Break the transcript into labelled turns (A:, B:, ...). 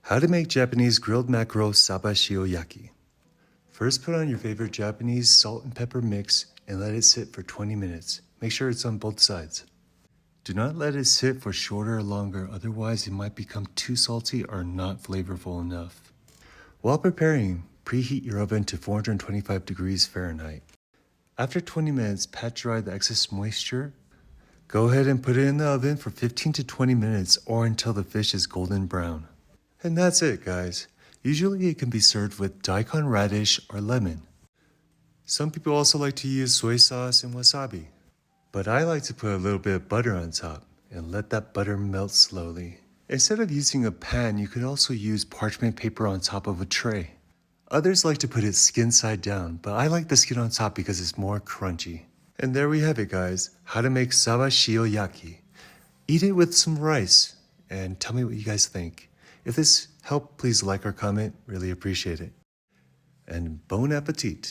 A: How to make Japanese grilled mackerel Saba Shioyaki. First, put on your favorite Japanese salt and pepper mix and let it sit for 20 minutes. Make sure it's on both sides. Do not let it sit for shorter or longer, otherwise it might become too salty or not flavorful enough. While preparing, preheat your oven to 425 degrees Fahrenheit. After 20 minutes, pat dry the excess moisture. Go ahead and put it in the oven for 15 to 20 minutes or until the fish is golden brown. And that's it, guys. Usually it can be served with daikon radish or lemon. Some people also like to use soy sauce and wasabi. But I like to put a little bit of butter on top and let that butter melt slowly. Instead of using a pan, you could also use parchment paper on top of a tray. Others like to put it skin side down, but I like the skin on top because it's more crunchy. And there we have it, guys. How to make Saba Shioyaki. Eat it with some rice and tell me what you guys think. If this helped, please like or comment. Really appreciate it. And bon appetit.